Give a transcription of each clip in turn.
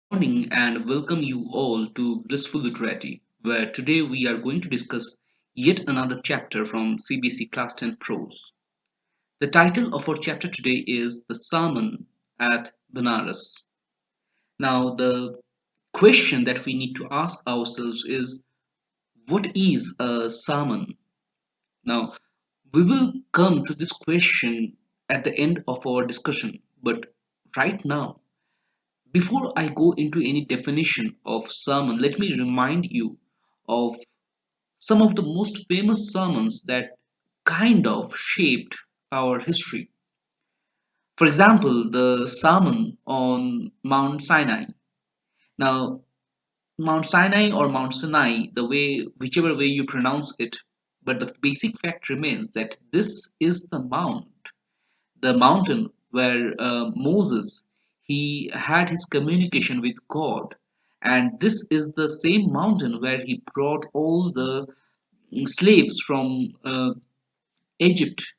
Morning and welcome you all to Blissful Literati, where today we are going to discuss yet another chapter from CBSE Class 10 Prose. The title of our chapter today is The Sermon at Benares. Now, the question that we need to ask ourselves is what is a sermon? Now, we will come to this question at the end of our discussion, but right now, before I go into any definition of sermon, let me remind you of some of the most famous sermons that kind of shaped our history. For example, the sermon on Mount Sinai. Now, Mount Sinai or Mount Sinai, whichever way you pronounce it, but the basic fact remains that this is the mountain where Moses he had his communication with God, and this is the same mountain where he brought all the slaves from Egypt,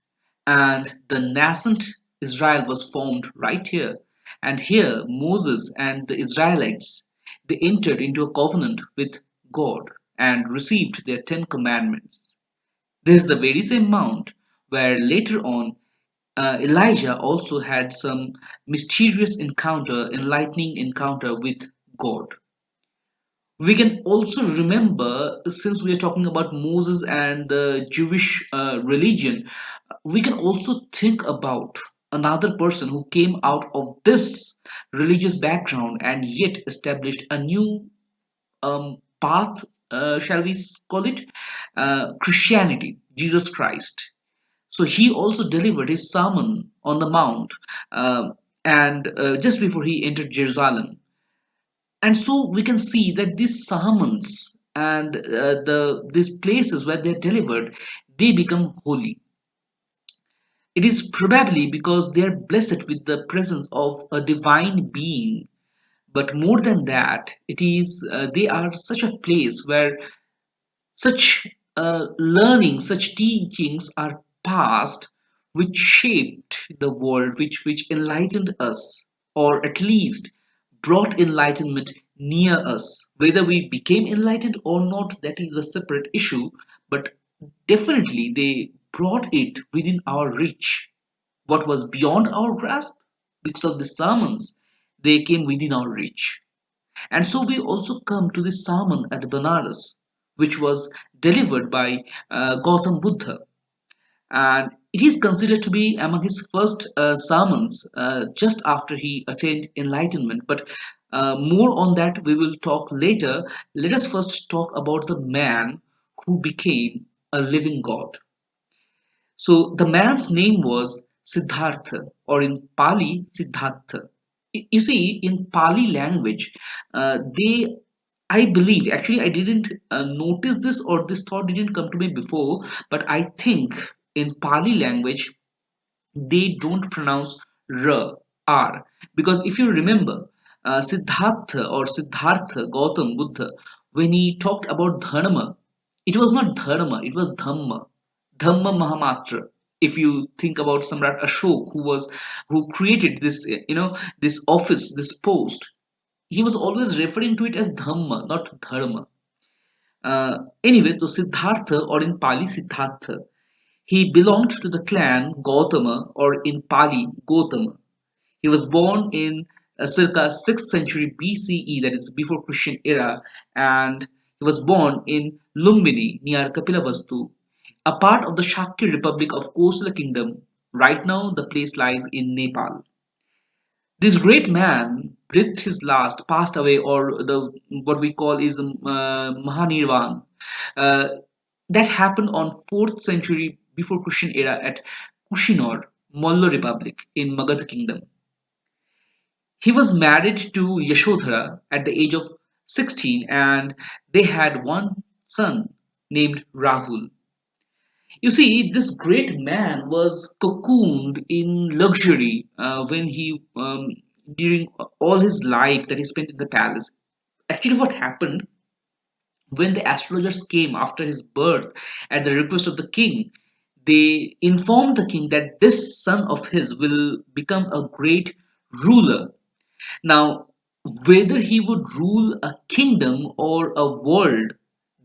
and the nascent Israel was formed right here. And here Moses and the Israelites they entered into a covenant with God and received their 10 commandments. This is the very same mount where later on Elijah also had some mysterious encounter, enlightening encounter with God. We can also remember, since we are talking about Moses and the Jewish religion, we can also think about another person who came out of this religious background and yet established a new path, shall we call it, Christianity, Jesus Christ. So he also delivered his sermon on the mount, and just before he entered Jerusalem. And so we can see that these sermons and these places where they're delivered, they become holy. It is probably because they are blessed with the presence of a divine being. But more than that, it is they are such a place where such learning, such teachings are passed, which shaped the world, which enlightened us, or at least brought enlightenment near us. Whether we became enlightened or not, that is a separate issue, but definitely they brought it within our reach. What was beyond our grasp, because of the sermons, they came within our reach. And so we also come to this sermon at Benares, which was delivered by Gautam Buddha. And it is considered to be among his first sermons just after he attained enlightenment. But more on that we will talk later. Let us first talk about the man who became a living God. So the man's name was Siddhartha, or in Pali, Siddhartha. You see, in Pali language, I believe, actually, I didn't notice this or this thought didn't come to me before, but I think in Pali language, they don't pronounce R. Because if you remember, Siddhartha, Gautam Buddha, when he talked about Dharma, it was not Dharma, it was Dhamma. Dhamma Mahamatra. If you think about Samrat Ashok, who created this, this office, this post, he was always referring to it as Dhamma, not Dharma. Anyway, so Siddhartha, or in Pali Siddhartha, he belonged to the clan Gautama, or in Pali Gautama. He was born in circa 6th century BCE, that is before Christian era, and he was born in Lumbini near Kapilavastu, a part of the Shakya Republic of Kosala Kingdom. Right now, the place lies in Nepal. This great man breathed his last, passed away, or the what we call is Mahanirvan. Uh, that happened on 4th century before Christian era at Kushinor, Mollo Republic in Magadha Kingdom. He was married to Yashodhara at the age of 16 and they had one son named Rahul. You see, this great man was cocooned in luxury during all his life that he spent in the palace. Actually, what happened when the astrologers came after his birth at the request of the king, they informed the king that this son of his will become a great ruler. Now, whether he would rule a kingdom or a world,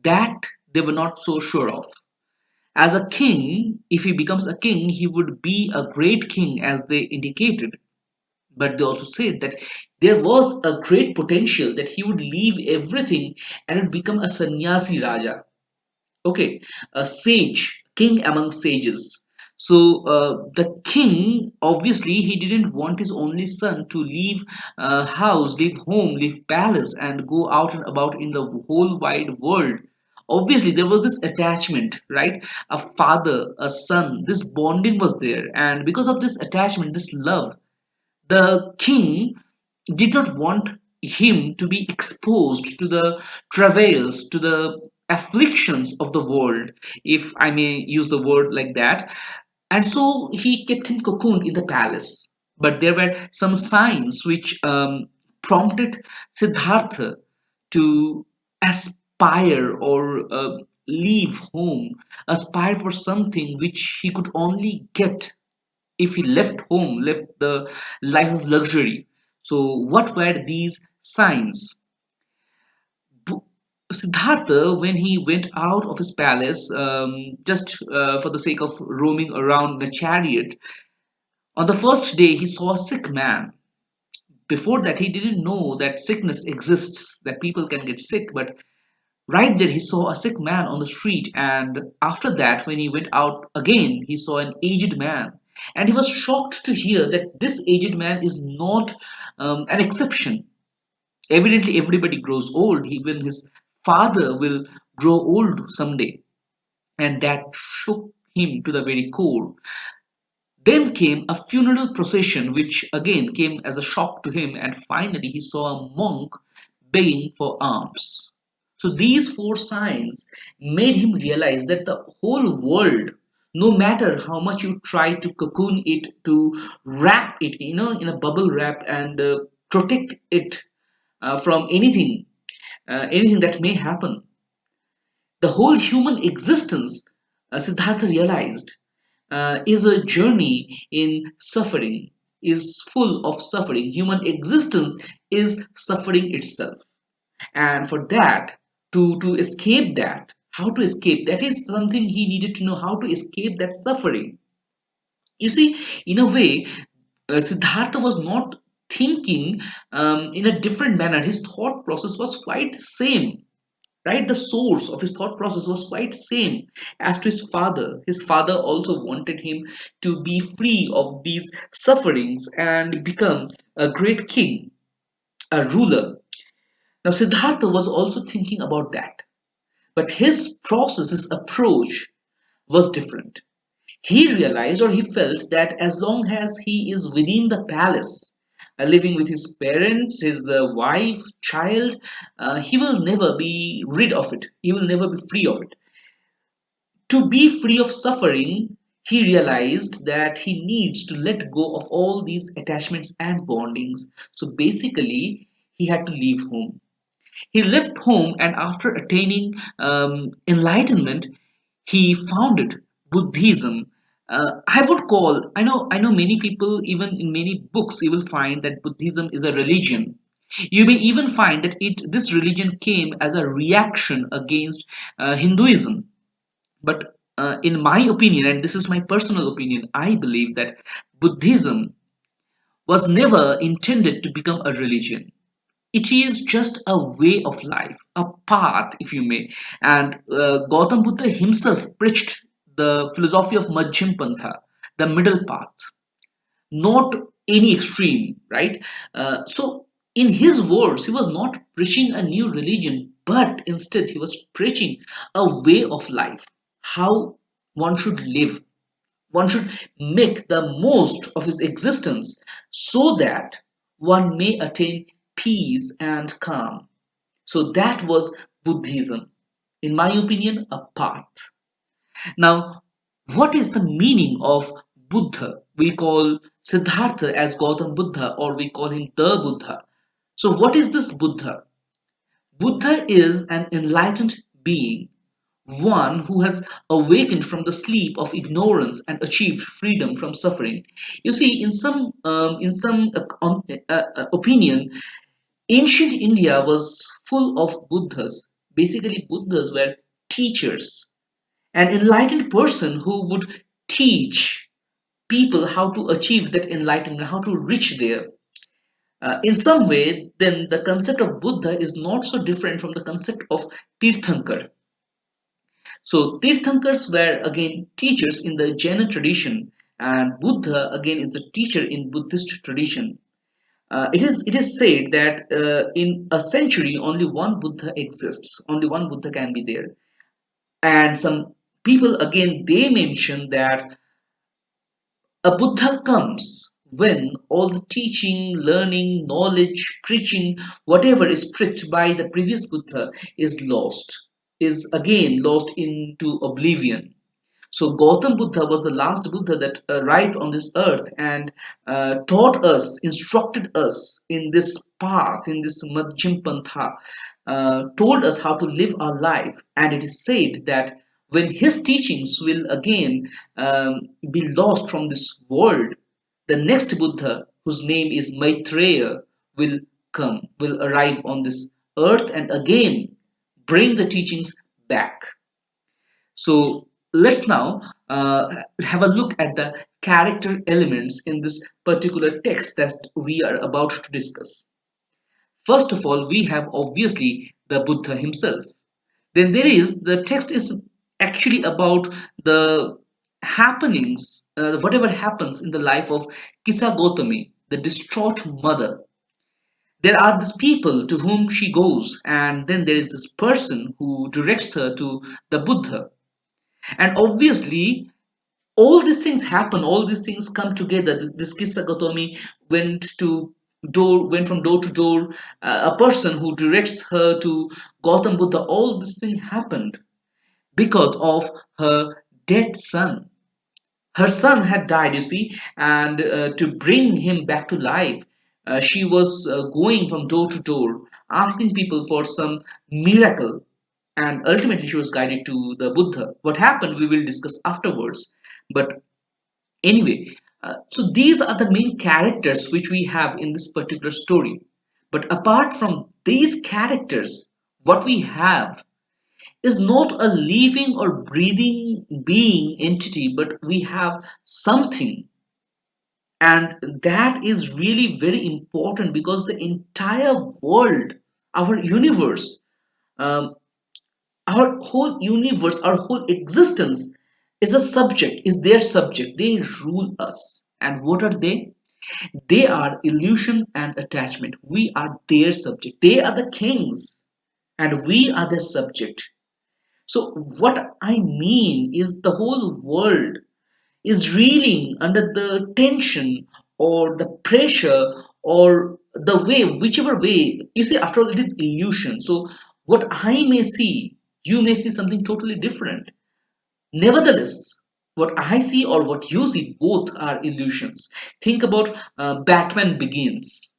that they were not so sure of. As a king, if he becomes a king, he would be a great king, as they indicated. But they also said that there was a great potential that he would leave everything and would become a sannyasi Raja. Okay, a sage, king among sages. So the king, obviously, he didn't want his only son to leave house, leave home, leave palace, and go out and about in the whole wide world. Obviously, there was this attachment, right? A father, a son, this bonding was there, and because of this attachment, this love, the king did not want him to be exposed to the travails, to the afflictions of the world, if I may use the word like that. And so he kept him cocooned in the palace. But there were some signs which prompted Siddhartha to aspire or leave home, aspire for something which he could only get if he left home, left the life of luxury. So, what were these signs? Bu- Siddhartha, when he went out of his palace, just for the sake of roaming around in a chariot, on the first day he saw a sick man. Before that, he didn't know that sickness exists, that people can get sick, but right there, he saw a sick man on the street, and after that, when he went out again, he saw an aged man. And he was shocked to hear that this aged man is not an exception. Evidently, everybody grows old. Even his father will grow old someday. And that shook him to the very core. Then came a funeral procession, which again came as a shock to him, and finally he saw a monk begging for alms. So these four signs made him realize that the whole world, no matter how much you try to cocoon it, to wrap it, in a bubble wrap and protect it from anything that may happen, the whole human existence, Siddhartha realized, is a journey in suffering, is full of suffering. Human existence is suffering itself. And for that, to escape that, how to escape, that is something he needed to know, how to escape that suffering. You see, in a way, Siddhartha was not thinking in a different manner. His thought process was quite same, right? The source of his thought process was quite same as to his father. His father also wanted him to be free of these sufferings and become a great king, a ruler. Now Siddhartha was also thinking about that, but his process, his approach was different. He realized, or he felt, that as long as he is within the palace, living with his parents, his wife, child, he will never be rid of it. He will never be free of it. To be free of suffering, he realized that he needs to let go of all these attachments and bondings. So basically, he had to leave home. He left home, and after attaining enlightenment, he founded Buddhism. I know many people, even in many books, you will find that Buddhism is a religion. You may even find that this religion came as a reaction against Hinduism. But in my opinion, and this is my personal opinion, I believe that Buddhism was never intended to become a religion. It is just a way of life, a path, if you may. And Gautam Buddha himself preached the philosophy of Majjhim Pantha, the middle path, not any extreme, right? So, in his words, he was not preaching a new religion, but instead he was preaching a way of life, how one should live. One should make the most of his existence so that one may attain peace and calm. So that was Buddhism. In my opinion, a path. Now, what is the meaning of Buddha? We call Siddhartha as Gautam Buddha, or we call him the Buddha. So, what is this Buddha? Buddha is an enlightened being, one who has awakened from the sleep of ignorance and achieved freedom from suffering. You see, in some opinion, Ancient India was full of Buddhas. Basically, Buddhas were teachers, an enlightened person who would teach people how to achieve that enlightenment, how to reach there. In some way, then the concept of Buddha is not so different from the concept of Tirthankar. So, Tirthankars were again teachers in the Jaina tradition, and Buddha again is a teacher in Buddhist tradition. It is said that in a century only one Buddha exists, only one Buddha can be there, and some people again they mention that a Buddha comes when all the teaching, learning, knowledge, preaching, whatever is preached by the previous Buddha is lost, is again lost into oblivion. So Gautam Buddha was the last Buddha that arrived on this earth and taught us, instructed us in this path, in this Madhyam Pantha, told us how to live our life. And it is said that when his teachings will again be lost from this world, the next Buddha, whose name is Maitreya, will come, will arrive on this earth and again bring the teachings back. So let's now have a look at the character elements in this particular text that we are about to discuss. First of all, we have obviously the Buddha himself. Then there is the text is actually about the happenings, whatever happens in the life of Kisa Gotami, the distraught mother. There are these people to whom she goes, and then there is this person who directs her to the Buddha. And obviously, all these things happen, all these things come together. This Kissa Gatomi went from door to door. A person who directs her to Gautam Buddha, all this thing happened because of her dead son. Her son had died, you see, and to bring him back to life, she was going from door to door, asking people for some miracle, and ultimately she was guided to the Buddha. What happened, we will discuss afterwards. But anyway, so these are the main characters which we have in this particular story. But apart from these characters, what we have is not a living or breathing being entity, but we have something. And that is really very important because the entire world, our universe, um, our whole universe, our whole existence is a subject, is their subject. They rule us. And what are they? They are illusion and attachment. We are their subject. They are the kings, and we are their subject. So, what I mean is the whole world is reeling under the tension or the pressure or the way, whichever way. You see, after all, it is illusion. So, what I may see, you may see something totally different. Nevertheless, what I see or what you see, both are illusions. Think about Batman Begins.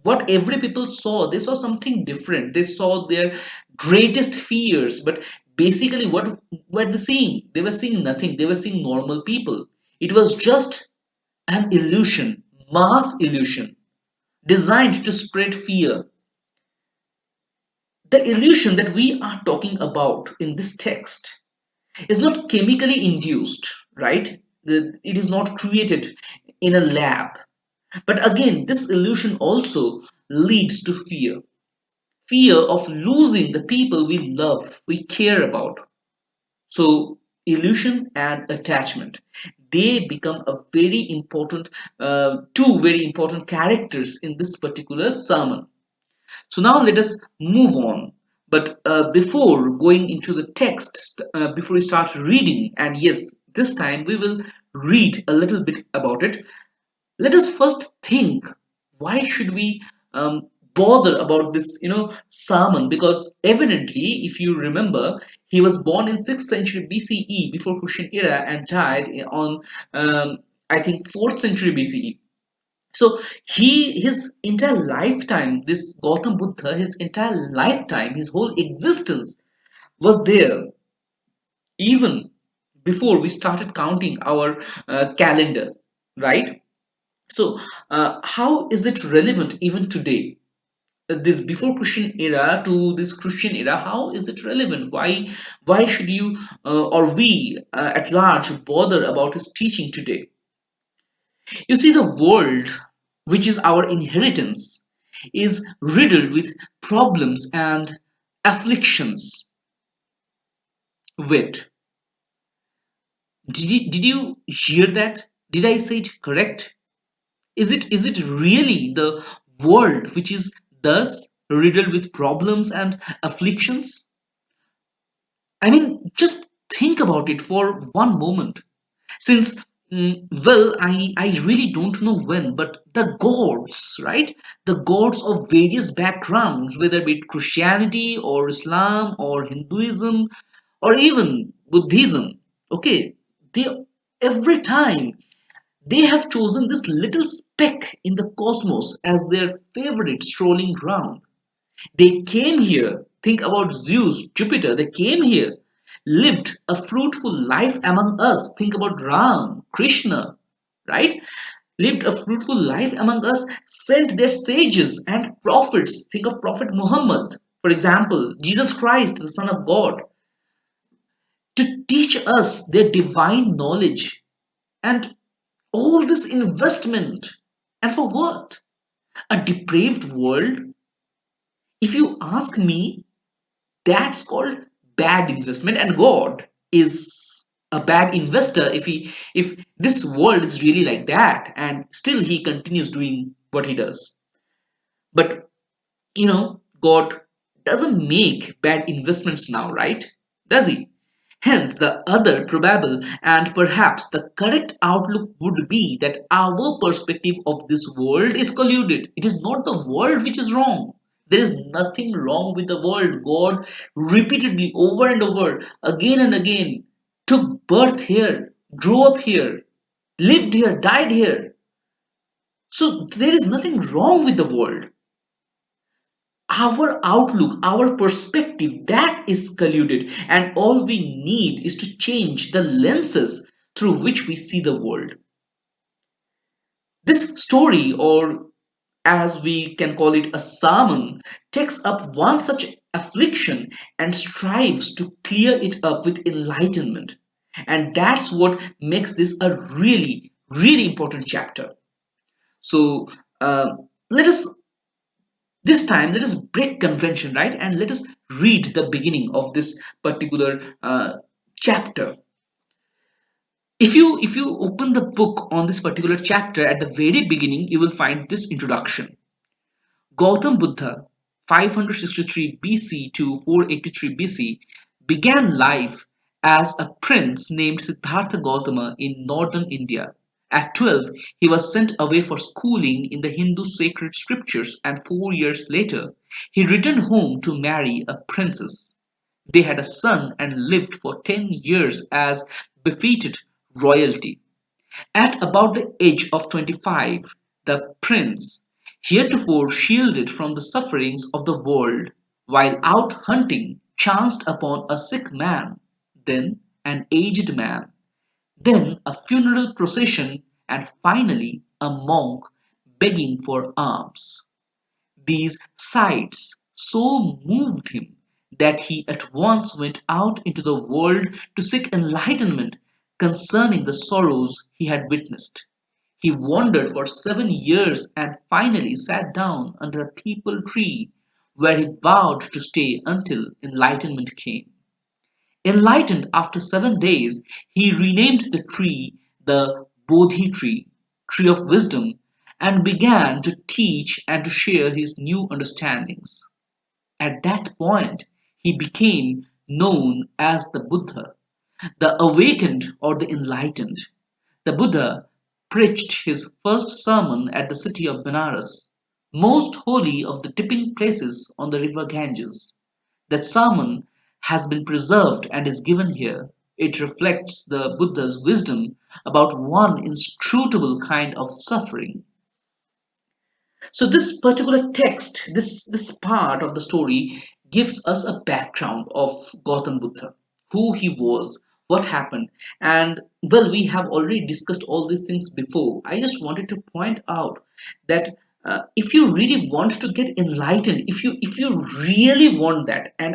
What every people saw, they saw something different. They saw their greatest fears, but basically, what were they seeing? They were seeing nothing. They were seeing normal people. It was just an illusion, mass illusion, designed to spread fear. The illusion that we are talking about in this text is not chemically induced, right? It is not created in a lab. But again, this illusion also leads to fear. Fear of losing the people we love, we care about. So, illusion and attachment, they become a very important, two very important characters in this particular sermon. So now let us move on. But before going into the text, before we start reading, and yes, this time we will read a little bit about it. Let us first think, why should we bother about this sermon? Because evidently, if you remember, he was born in 6th century BCE, before Christian era, and died on I think 4th century BCE. So his entire lifetime, this Gautam Buddha, his entire lifetime, his whole existence was there even before we started counting our calendar, right? So, how is it relevant even today? This before Christian era to this Christian era, how is it relevant? Why should you or we at large bother about his teaching today? You see, the world, which is our inheritance, is riddled with problems and afflictions. Wait, did you hear that? Did I say it correct? Is it really the world which is thus riddled with problems and afflictions? I mean, just think about it for one moment. Since, well, I really don't know when, but the gods, right? The gods of various backgrounds, whether it be Christianity or Islam or Hinduism or even Buddhism, okay, they every time they have chosen this little speck in the cosmos as their favorite strolling ground. They came here, think about Zeus, Jupiter, they came here, lived a fruitful life among us. Think about Ram, Krishna, right? Lived a fruitful life among us, sent their sages and prophets. Think of Prophet Muhammad, for example, Jesus Christ, the Son of God, to teach us their divine knowledge. And all this investment. And for what? A depraved world? If you ask me, that's called bad investment, and God is a bad investor if this world is really like that and still he continues doing what he does. But God doesn't make bad investments now, right? Does he? Hence, the other probable and perhaps the correct outlook would be that our perspective of this world is colluded. It is not the world which is wrong. There is nothing wrong with the world. God repeatedly, over and over, again and again, took birth here, grew up here, lived here, died here. So there is nothing wrong with the world. Our outlook, our perspective, that is colluded, and all we need is to change the lenses through which we see the world. This story, or as we can call it, a sermon, takes up one such affliction and strives to clear it up with enlightenment. And that's what makes this a really, really important chapter. So, uh, let us this time, let us break convention, right? And let us read the beginning of this particular chapter. If you open the book on this particular chapter at the very beginning, you will find this introduction. Gautam Buddha, 563 BC to 483 BC, began life as a prince named Siddhartha Gautama in northern India. At 12, he was sent away for schooling in the Hindu sacred scriptures, and 4 years later, he returned home to marry a princess. They had a son and lived for 10 years as befitted royalty. At about the age of 25, the prince, heretofore shielded from the sufferings of the world, while out hunting, chanced upon a sick man, then an aged man, then a funeral procession, and finally a monk begging for alms. These sights so moved him that he at once went out into the world to seek enlightenment concerning the sorrows he had witnessed. He wandered for 7 years and finally sat down under a peepal tree where he vowed to stay until enlightenment came. Enlightened after 7 days, he renamed the tree the Bodhi tree, tree of wisdom, and began to teach and to share his new understandings. At that point, he became known as the Buddha, the awakened or the enlightened. The Buddha preached his first sermon at the city of Benares, most holy of the tipping places on the river Ganges. That sermon has been preserved and is given here. It reflects the Buddha's wisdom about one inscrutable kind of suffering. So this particular text, this part of the story gives us a background of Gautam Buddha, who he was, what happened. And well, we have already discussed all these things before. I just wanted to point out that if you really want to get enlightened, if you really want that, and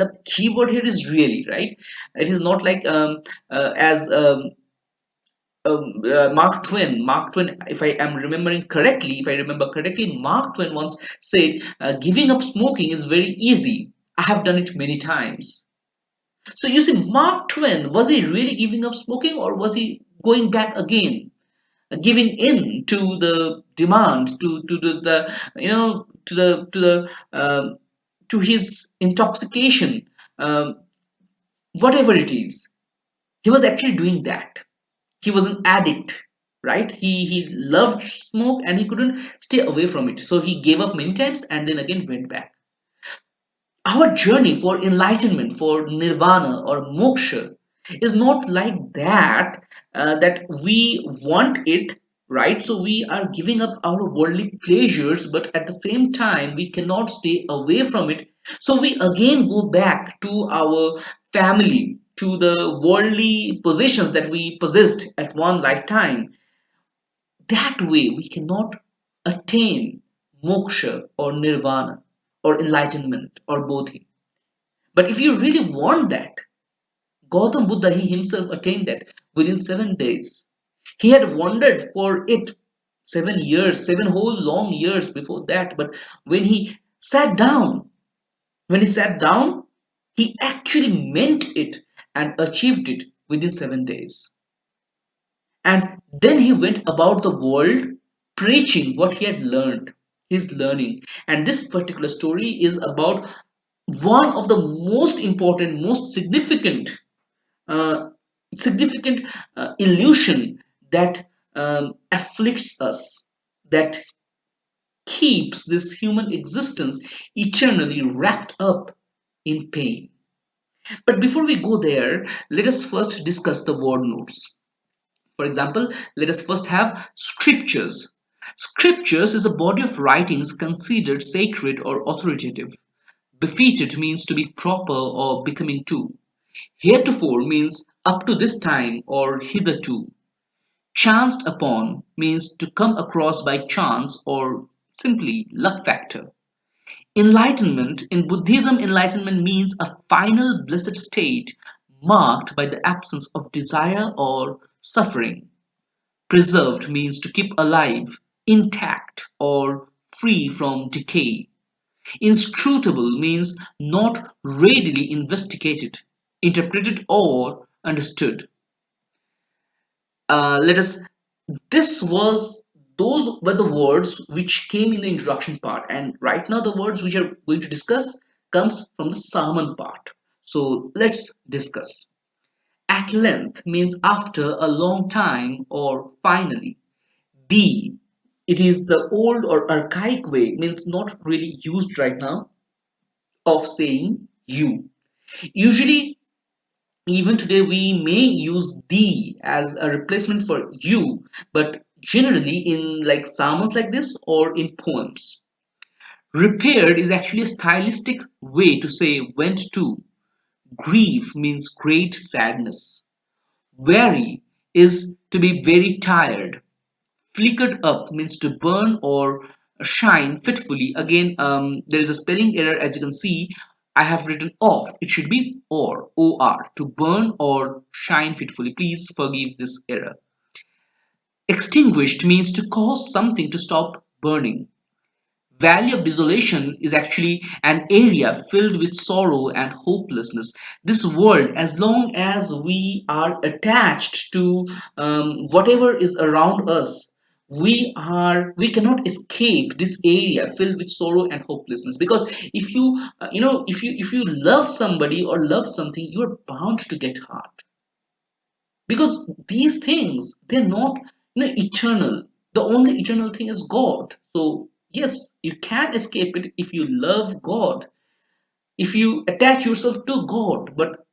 the keyword here is really, right? It is not like as Mark Twain, if I am remembering correctly, if I remember correctly, Mark Twain once said, "Giving up smoking is very easy. I have done it many times." So you see, Mark Twain, was he really giving up smoking, or was he going back again, giving in to the demand, to the you know to his intoxication, whatever it is? He was actually doing that. He was an addict, right? He loved smoke and he couldn't stay away from it. So he gave up many times and then again went back. Our journey for enlightenment, for nirvana or moksha, is not like that, that we want it, right? So we are giving up our worldly pleasures, but at the same time we cannot stay away from it. So we again go back to our family, to the worldly possessions that we possessed at one lifetime. That way we cannot attain moksha or nirvana or enlightenment or bodhi. But if you really want that, Gautam Buddha, he himself attained that within 7 days. He had wandered for it 7 years, 7 whole long years before that. But when he sat down, when he sat down, he actually meant it and achieved it within 7 days. And then he went about the world preaching what he had learned, his learning. And this particular story is about one of the most important, most uh, significant illusion that afflicts us, that keeps this human existence eternally wrapped up in pain. But before we go there, let us first discuss the word notes. For example, let us first have scriptures. Scriptures is a body of writings considered sacred or authoritative. Befitted means to be proper or becoming to. Heretofore means up to this time or hitherto. Chanced upon means to come across by chance or simply luck factor. Enlightenment, in Buddhism, enlightenment means a final blessed state marked by the absence of desire or suffering. Preserved means to keep alive, intact, or free from decay. Inscrutable means not readily investigated, interpreted, or understood. Let us. This was Those were the words which came in the introduction part, and right now the words which are going to discuss comes from the sermon part. So let's discuss. At length means after a long time or finally. The, it is the old or archaic way, means not really used right now, of saying you. Usually, even today, we may use the as a replacement for you, but generally in like sermons like this or in poems. Repaired is actually a stylistic way to say went to. Grief means great sadness. Weary is to be very tired. Flickered up means to burn or shine fitfully. Again, there is a spelling error, as you can see. I have written off. It should be or, to burn or shine fitfully. Please forgive this error. Extinguished means to cause something to stop burning. Valley of desolation is actually an area filled with sorrow and hopelessness. This world, as long as we are attached to whatever is around us, we cannot escape this area filled with sorrow and hopelessness. Because if you if you love somebody or love something, you are bound to get hurt, because these things, they're not eternal. The only eternal thing is God. So yes, you can escape it if you love God, if you attach yourself to God. But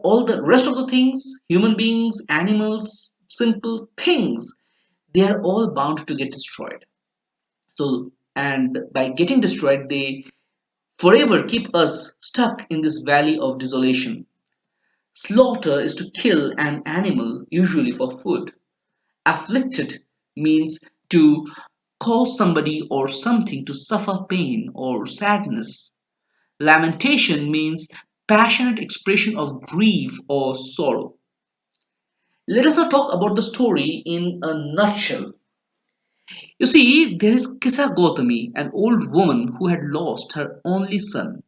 all the rest of the things, human beings, animals, simple things, they are all bound to get destroyed. So, and by getting destroyed, they forever keep us stuck in this valley of desolation. Slaughter is to kill an animal, usually for food. Afflicted means to cause somebody or something to suffer pain or sadness. Lamentation means passionate expression of grief or sorrow. Let us now talk about the story in a nutshell. You see, there is Kisa Gautami, an old woman who had lost her only son.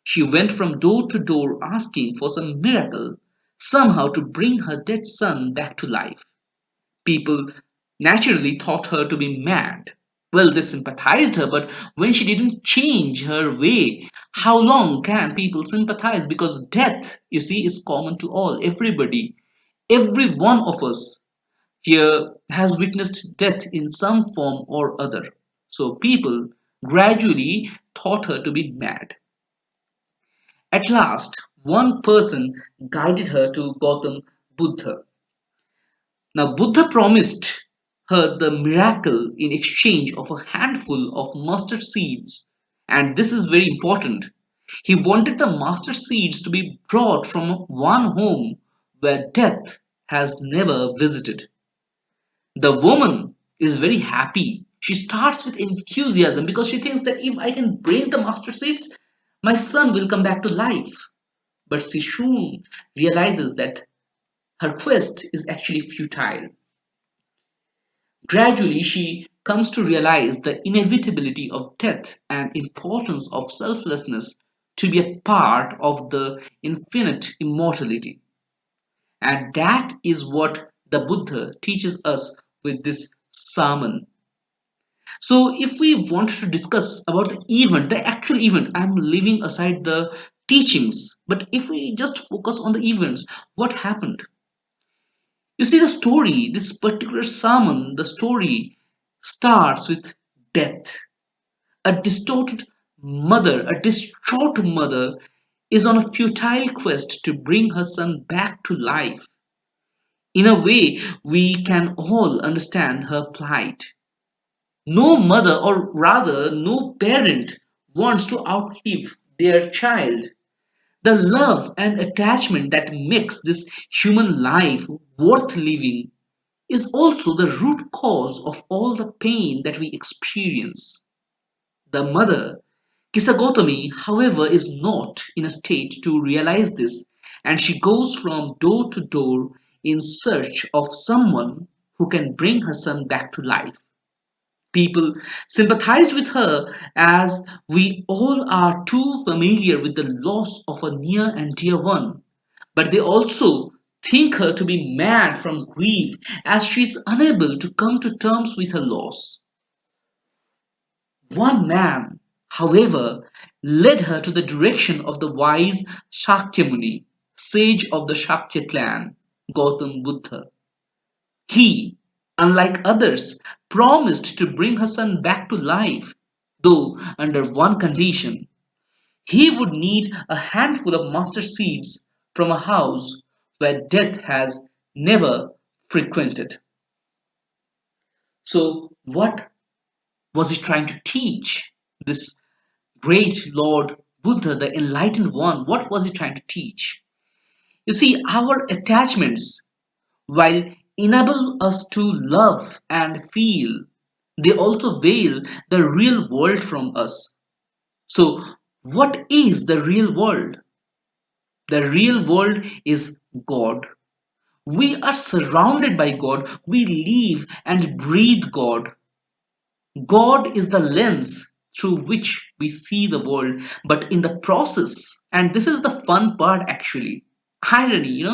She went from door to door asking for some miracle, somehow to bring her dead son back to life. People naturally thought her to be mad. Well, they sympathized her, but when she didn't change her way, how long can people sympathize? Because death, you see, is common to all, everybody. Every one of us here has witnessed death in some form or other. So people gradually thought her to be mad. At last, one person guided her to Gautam Buddha. Now, Buddha promised her the miracle in exchange of a handful of mustard seeds. And this is very important. He wanted the mustard seeds to be brought from one home where death has never visited. The woman is very happy. She starts with enthusiasm because she thinks that if I can bring the mustard seeds, my son will come back to life. But she soon realizes that her quest is actually futile. Gradually, she comes to realize the inevitability of death and importance of selflessness to be a part of the infinite immortality. And that is what the Buddha teaches us with this sermon. So, if we want to discuss about the event, the actual event, I'm leaving aside the teachings, but if we just focus on the events, what happened? You see, the story, this particular sermon, the story starts with death. A distorted mother, a distraught mother, is on a futile quest to bring her son back to life. In a way, we can all understand her plight. No mother, or rather, no parent, wants to outlive their child. The love and attachment that makes this human life worth living is also the root cause of all the pain that we experience. The mother, Kisagotami, however, is not in a state to realize this, and she goes from door to door in search of someone who can bring her son back to life. People sympathized with her as we all are too familiar with the loss of a near and dear one, but they also think her to be mad from grief as she is unable to come to terms with her loss. One man, however, led her to the direction of the wise Shakyamuni, sage of the Shakya clan, Gautam Buddha. He, unlike others, promised to bring her son back to life, though under one condition. He would need a handful of mustard seeds from a house where death has never frequented. So, what was he trying to teach? This great Lord Buddha, the enlightened one, what was he trying to teach? You see, our attachments, while enable us to love and feel, they also veil the real world from us. So, what is the real world? The real world is God. We are surrounded by God. We live and breathe God. God is the lens through which we see the world. But in the process, and this is the fun part actually, irony,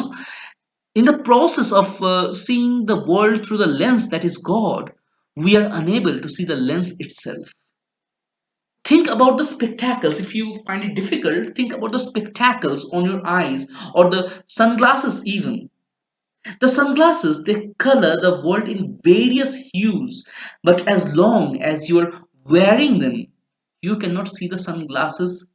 in the process of seeing the world through the lens that is God, we are unable to see the lens itself. Think about the spectacles. If you find it difficult, think about the spectacles on your eyes or the sunglasses, even. The sunglasses, they color the world in various hues, but as long as you are wearing them, you cannot see the sunglasses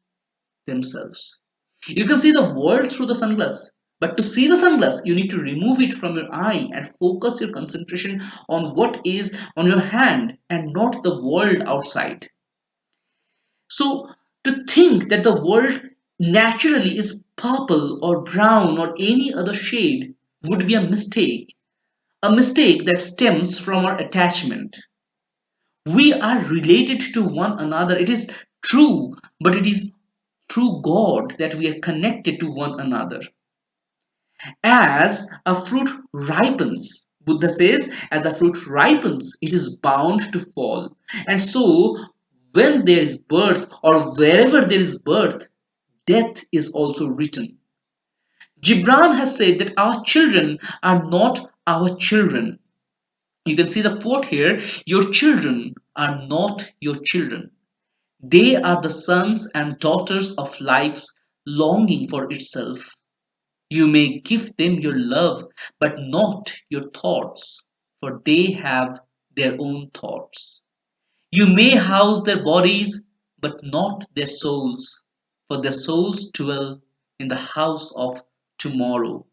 themselves. You can see the world through the sunglass, but to see the sunglass, you need to remove it from your eye and focus your concentration on what is on your hand and not the world outside. So, to think that the world naturally is purple or brown or any other shade would be a mistake that stems from our attachment. We are related to one another. It is true, but it is through God that we are connected to one another. As a fruit ripens, Buddha says, as a fruit ripens, it is bound to fall. And so, when there is birth, or wherever there is birth, death is also written. Gibran has said that our children are not our children. You can see the quote here: your children are not your children. They are the sons and daughters of life's longing for itself. You may give them your love, but not your thoughts, for they have their own thoughts. You may house their bodies, but not their souls, for their souls dwell in the house of tomorrow.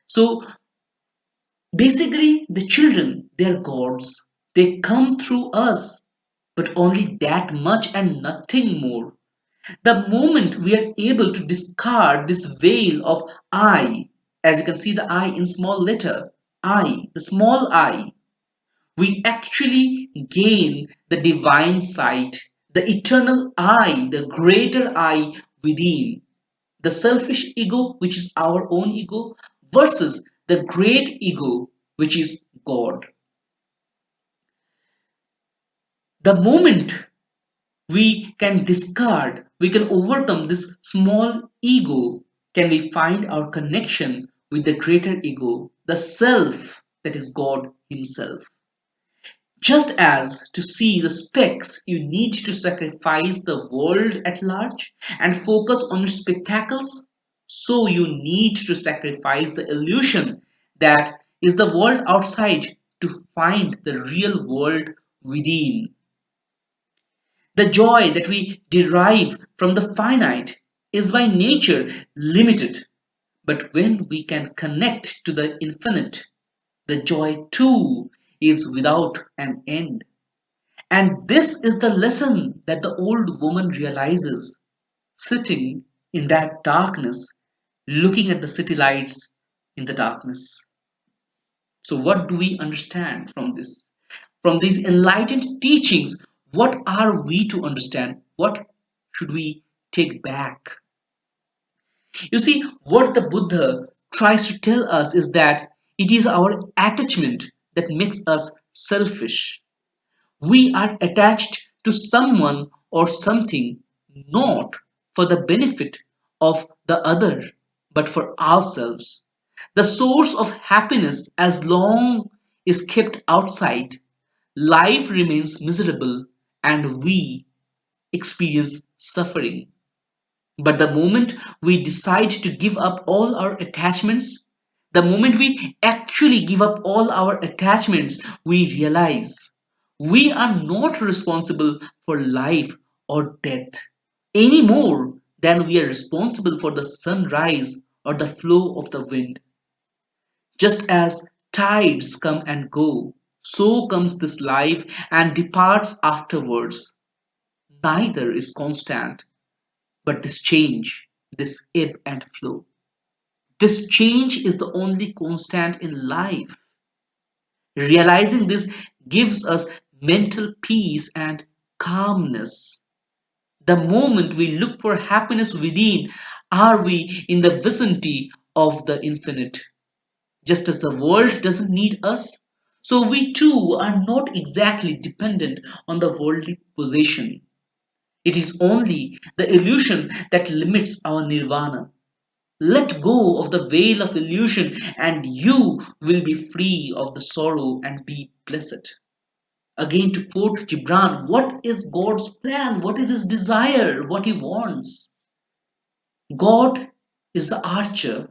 So basically, the children, they're gods. They come through us, but only that much and nothing more. The moment we are able to discard this veil of I, as you can see the I in small letter, I, the small I, we actually gain the divine sight, the eternal I, the greater I within. The selfish ego, which is our own ego, versus the great ego, which is God. The moment we can discard, we can overcome this small ego, can we find our connection with the greater ego, the self that is God Himself. Just as to see the specks, you need to sacrifice the world at large and focus on its spectacles, so you need to sacrifice the illusion that is the world outside to find the real world within. The joy that we derive from the finite is by nature limited, but when we can connect to the infinite, the joy too is without an end. And this is the lesson that the old woman realizes, sitting in that darkness, looking at the city lights in the darkness. So, what do we understand from this? From these enlightened teachings, what are we to understand? What should we take back? You see, what the Buddha tries to tell us is that it is our attachment that makes us selfish. We are attached to someone or something not for the benefit of the other, but for ourselves. The source of happiness, as long is kept outside, life remains miserable and we experience suffering. But the moment we decide to give up all our attachments, the moment we actually give up all our attachments, we realize we are not responsible for life or death any more than we are responsible for the sunrise or the flow of the wind. Just as tides come and go, so comes this life and departs afterwards. Neither is constant, but this change, this ebb and flow. This change is the only constant in life. Realizing this gives us mental peace and calmness. The moment we look for happiness within, are we in the vicinity of the infinite? Just as the world doesn't need us, so we too are not exactly dependent on the worldly possession. It is only the illusion that limits our nirvana. Let go of the veil of illusion, and you will be free of the sorrow and be blessed. Again, to quote Gibran, what is God's plan? What is his desire? What he wants? God is the archer.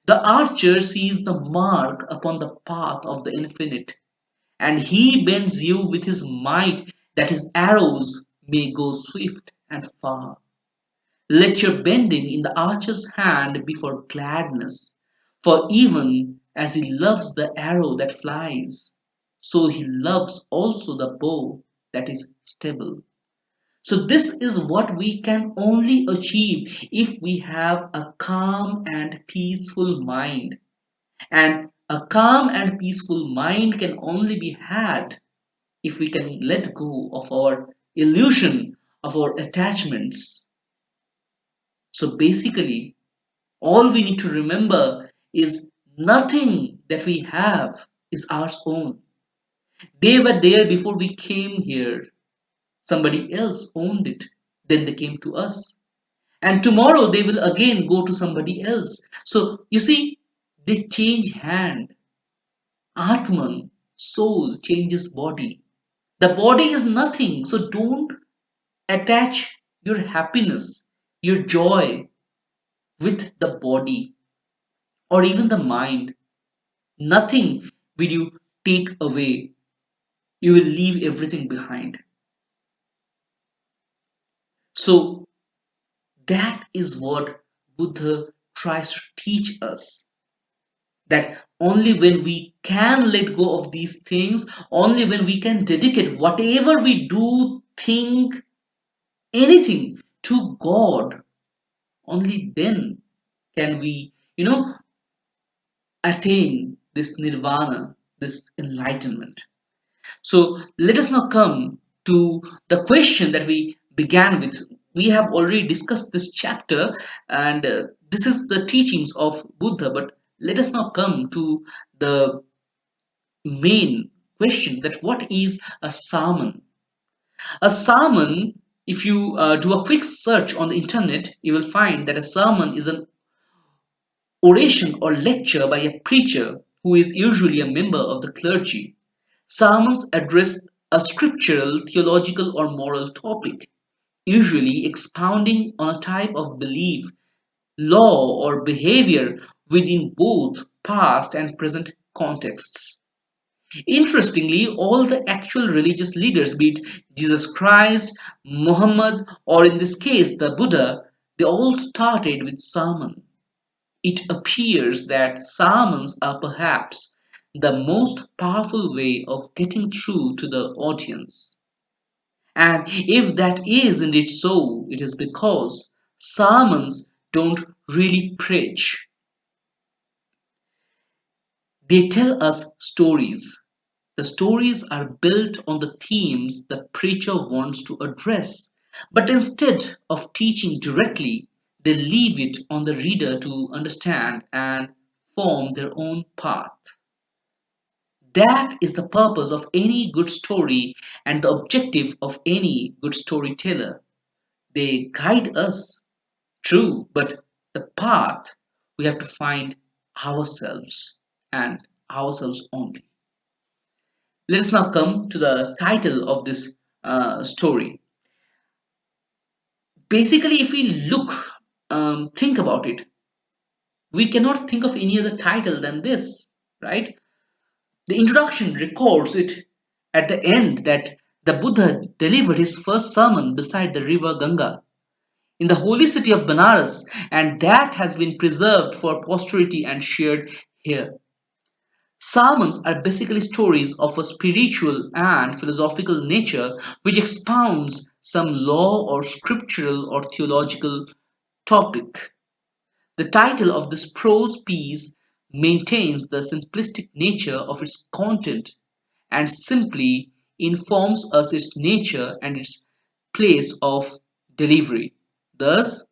The archer sees the mark upon the path of the infinite, and he bends you with his might that his arrows may go swift and far. Let your bending in the archer's hand be for gladness, for even as he loves the arrow that flies, so he loves also the bow that is stable. So this is what we can only achieve if we have a calm and peaceful mind. And a calm and peaceful mind can only be had if we can let go of our illusion, of our attachments. So basically, all we need to remember is nothing that we have is our own. They were there before we came here. Somebody else owned it. Then they came to us. And tomorrow they will again go to somebody else. So you see, they change hand. Atman, soul changes body. The body is nothing. So don't attach your happiness, your joy with the body or even the mind. Nothing will you take away. You will leave everything behind. So that is what Buddha tries to teach us. That only when we can let go of these things, only when we can dedicate whatever we do, think, anything to God, only then can we, attain this nirvana, this enlightenment. So let us now come to the question that we began with. We have already discussed this chapter, and this is the teachings of Buddha, but let us now come to the main question, that what is a sermon? A sermon, if you do a quick search on the internet, you will find that a sermon is an oration or lecture by a preacher who is usually a member of the clergy. Sermons address a scriptural, theological, or moral topic, usually expounding on a type of belief, law, or behavior within both past and present contexts. Interestingly, all the actual religious leaders, be it Jesus Christ, Muhammad, or in this case the Buddha, they all started with sermon. It appears that sermons are perhaps the most powerful way of getting through to the audience. And if that is indeed so, it is because sermons don't really preach. They tell us stories. The stories are built on the themes the preacher wants to address. But instead of teaching directly, they leave it on the reader to understand and form their own path. That is the purpose of any good story and the objective of any good storyteller. They guide us, true, but the path we have to find ourselves and ourselves only. Let us now come to the title of this story. Basically, if we think about it, we cannot think of any other title than this, right? The introduction records it at the end that the Buddha delivered his first sermon beside the river Ganga in the holy city of Benares, and that has been preserved for posterity and shared here. Sermons are basically stories of a spiritual and philosophical nature which expounds some law or scriptural or theological topic. The title of this prose piece maintains the simplistic nature of its content and simply informs us its nature and its place of delivery. Thus,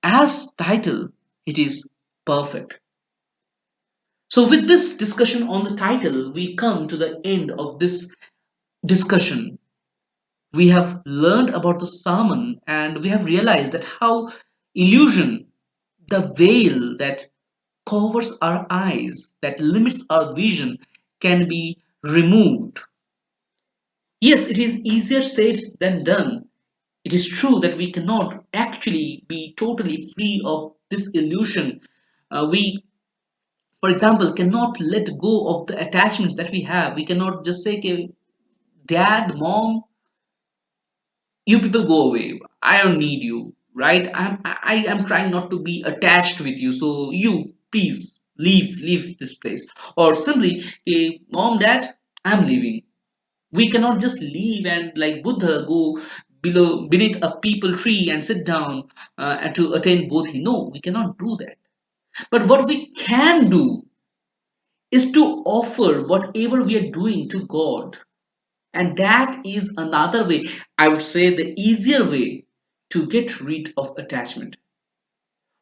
as title, it is perfect. So, with this discussion on the title, we come to the end of this discussion. We have learned about the sermon and we have realized that how illusion, the veil that covers our eyes, that limits our vision, can be removed. Yes, it is easier said than done. It is true that we cannot actually be totally free of this illusion. We, for example, cannot let go of the attachments that we have. We cannot just say, okay, dad, mom, you people go away. I don't need you, right? I am trying not to be attached with you. So you, please, leave this place. Or simply, okay, mom, dad, I'm leaving. We cannot just leave and like Buddha go beneath a peepal tree and sit down and to attain bodhi. No, we cannot do that. But what we can do is to offer whatever we are doing to God. And that is another way, I would say the easier way to get rid of attachment.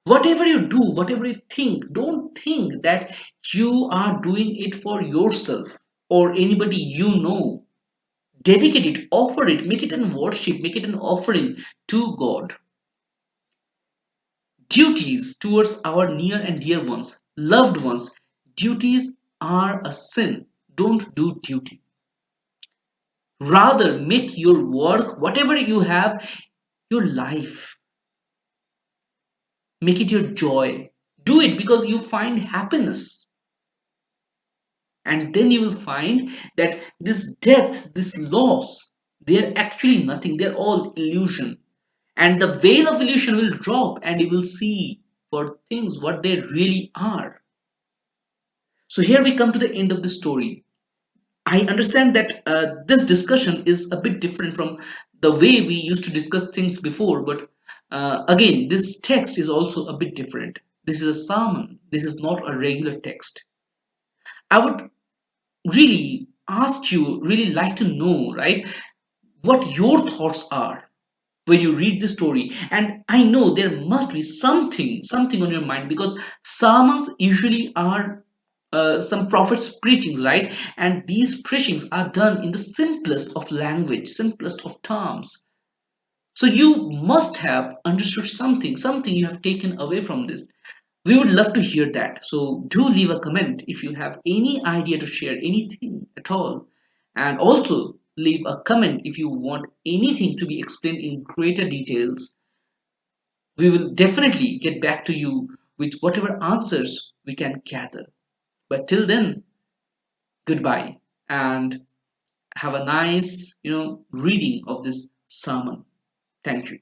Whatever you do, whatever you think, don't think that you are doing it for yourself or anybody you know. Dedicate it, offer it, make it an worship, make it an offering to God. Duties towards our near and dear ones, loved ones, duties are a sin. Don't do duty. Rather, make your work, whatever you have, your life. Make it your joy. Do it because you find happiness. And then you will find that this death, this loss, they're actually nothing. They're all illusion. And the veil of illusion will drop and you will see for things what they really are. So here we come to the end of the story. I understand that this discussion is a bit different from the way we used to discuss things before, but again, this text is also a bit different. This is a sermon, this is not a regular text. I would really ask you, really like to know, right, what your thoughts are when you read the story. And I know there must be something on your mind because sermons usually are some prophets preachings, right? And these preachings are done in the simplest of language, simplest of terms. So you must have understood something you have taken away from this. We would love to hear that. So do leave a comment if you have any idea to share anything at all. And also leave a comment if you want anything to be explained in greater details. We will definitely get back to you with whatever answers we can gather. But till then, goodbye and have a nice, reading of this sermon. Thank you.